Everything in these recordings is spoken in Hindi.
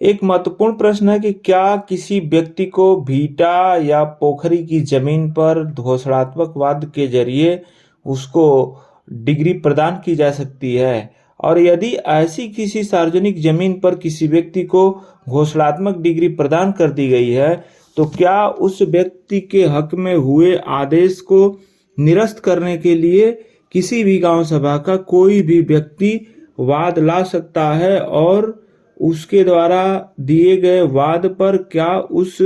एक महत्वपूर्ण प्रश्न है कि क्या किसी व्यक्ति को भीटा या पोखरी की जमीन पर घोषणात्मक वाद के जरिए उसको डिग्री प्रदान की जा सकती है, और यदि ऐसी किसी सार्वजनिक जमीन पर किसी व्यक्ति को घोषणात्मक डिग्री प्रदान कर दी गई है, तो क्या उस व्यक्ति के हक में हुए आदेश को निरस्त करने के लिए किसी भी गांव सभा का कोई भी व्यक्ति वाद ला सकता है, और उसके द्वारा दिए गए वाद पर क्या उस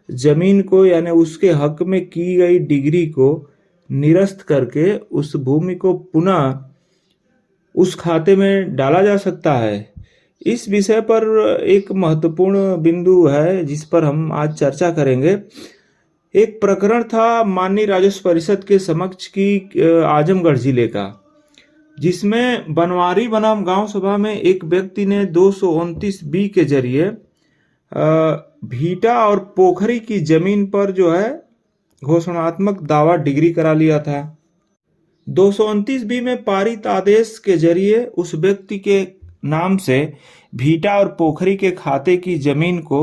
जमीन को यानी उसके हक में की गई डिग्री को निरस्त करके उस भूमि को पुनः उस खाते में डाला जा सकता है। इस विषय पर एक महत्वपूर्ण बिंदु है जिस पर हम आज चर्चा करेंगे। एक प्रकरण था माननीय राजस्व परिषद के समक्ष की आजमगढ़ जिले का, जिसमें बनवारी बनाम गांव सभा में एक व्यक्ति ने 229 बी के जरिए भीटा और पोखरी की जमीन पर जो है घोषणात्मक दावा डिग्री करा लिया था। 229 बी में पारित आदेश के जरिए उस व्यक्ति के नाम से भीटा और पोखरी के खाते की जमीन को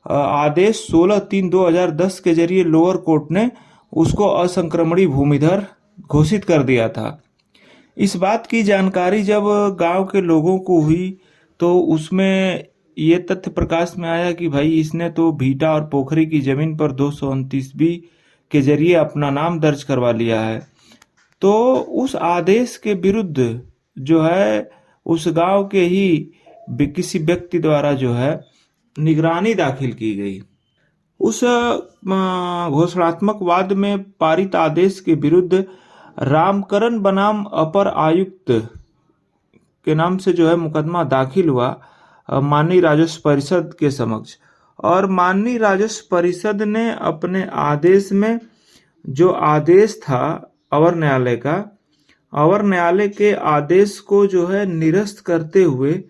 आदेश 16/3/2010 के जरिए लोअर कोर्ट ने उसको असंक्रमणीय भूमिधर घोषित कर दिया था। इस बात की जानकारी जब गांव के लोगों को हुई तो उसमें ये तथ्य प्रकाश में आया कि भाई इसने तो भीटा और पोखरी की जमीन पर 229 बी के जरिए अपना नाम दर्ज करवा लिया है। तो उस आदेश के विरुद्ध जो है उस गांव के ही किसी व्यक्ति द्वारा जो है निगरानी दाखिल की गई। उस घोषणात्मक वाद में पारित आदेश के विरुद्ध रामकरण बनाम अपर आयुक्त के नाम से जो है मुकदमा दाखिल हुआ माननीय राजस्व परिषद के समक्ष, और माननीय राजस्व परिषद ने अपने आदेश में जो आदेश था अवर न्यायालय का, अवर न्यायालय के आदेश को जो है निरस्त करते हुए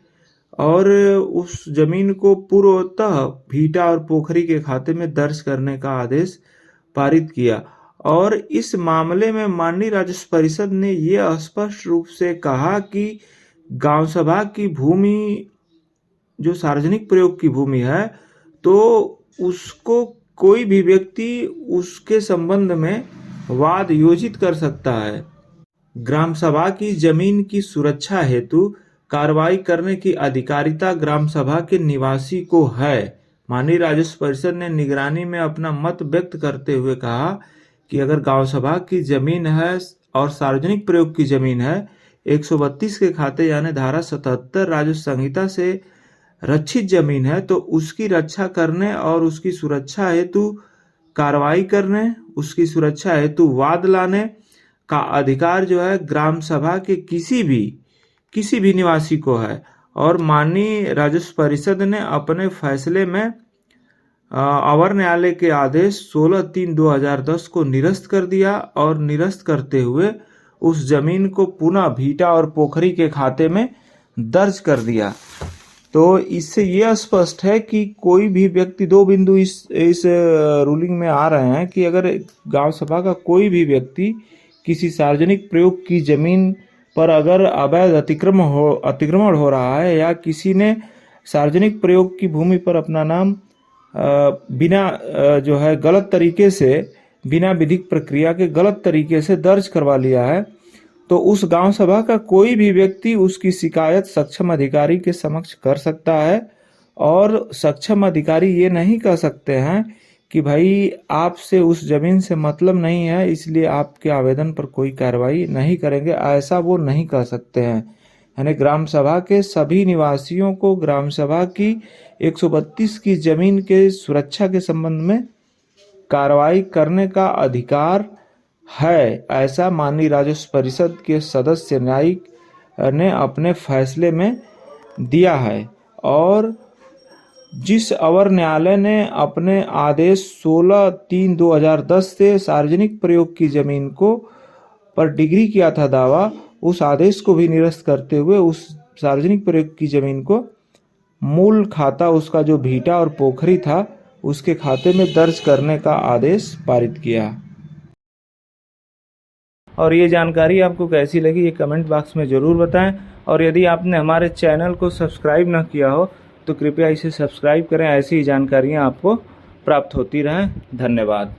और उस जमीन को पूर्वतः भीटा और पोखरी के खाते में दर्ज करने का आदेश पारित किया। और इस मामले में माननीय राजस्व परिषद ने यह स्पष्ट रूप से कहा कि गांव सभा की भूमि जो सार्वजनिक प्रयोग की भूमि है, तो उसको कोई भी व्यक्ति उसके संबंध में वाद योजित कर सकता है। ग्राम सभा की जमीन की सुरक्षा हेतु कार्रवाई करने की अधिकारिता ग्राम सभा के निवासी को है। माननीय राजस्व परिषद ने निगरानी में अपना मत व्यक्त करते हुए कहा कि अगर गांव सभा की जमीन है और सार्वजनिक प्रयोग की जमीन है, 132 के खाते यानी धारा 77 राजस्व संहिता से रक्षित जमीन है, तो उसकी रक्षा करने और उसकी सुरक्षा हेतु कार्रवाई करने, उसकी सुरक्षा हेतु वाद लाने का अधिकार जो है ग्राम सभा के किसी भी निवासी को है। और माननीय राजस्व परिषद ने अपने फैसले में अवर न्यायालय के आदेश 16/3/2010 को निरस्त कर दिया, और निरस्त करते हुए उस जमीन को पुनः भीटा और पोखरी के खाते में दर्ज कर दिया। तो इससे यह स्पष्ट है कि कोई भी व्यक्ति, दो बिंदु इस रूलिंग में आ रहे हैं कि अगर गांव सभा का कोई भी व्यक्ति किसी सार्वजनिक प्रयोग की जमीन पर अगर अवैध अतिक्रमण हो रहा है, या किसी ने सार्वजनिक प्रयोग की भूमि पर अपना नाम बिना जो है गलत तरीके से, बिना विधिक प्रक्रिया के गलत तरीके से दर्ज करवा लिया है, तो उस गांव सभा का कोई भी व्यक्ति उसकी शिकायत सक्षम अधिकारी के समक्ष कर सकता है। और सक्षम अधिकारी ये नहीं कह सकते हैं कि भाई आपसे उस जमीन से मतलब नहीं है इसलिए आपके आवेदन पर कोई कार्रवाई नहीं करेंगे, ऐसा वो नहीं कह सकते हैं। यानी ग्राम सभा के सभी निवासियों को ग्राम सभा की 132 की जमीन के सुरक्षा के संबंध में कार्रवाई करने का अधिकार है, ऐसा माननीय राजस्व परिषद के सदस्य न्यायिक ने अपने फैसले में दिया है। और जिस अवर न्यायालय ने अपने आदेश 16/3/2010 से सार्वजनिक प्रयोग की जमीन को पर डिग्री किया था दावा, उस आदेश को भी निरस्त करते हुए उस सार्वजनिक प्रयोग की जमीन को मूल खाता उसका जो भीटा और पोखरी था उसके खाते में दर्ज करने का आदेश पारित किया। और ये जानकारी आपको कैसी लगी ये कमेंट बॉक्स में ज़रूर बताएं, और यदि आपने हमारे चैनल को सब्सक्राइब न किया हो तो कृपया इसे सब्सक्राइब करें। ऐसी ही जानकारियाँ आपको प्राप्त होती रहें। धन्यवाद।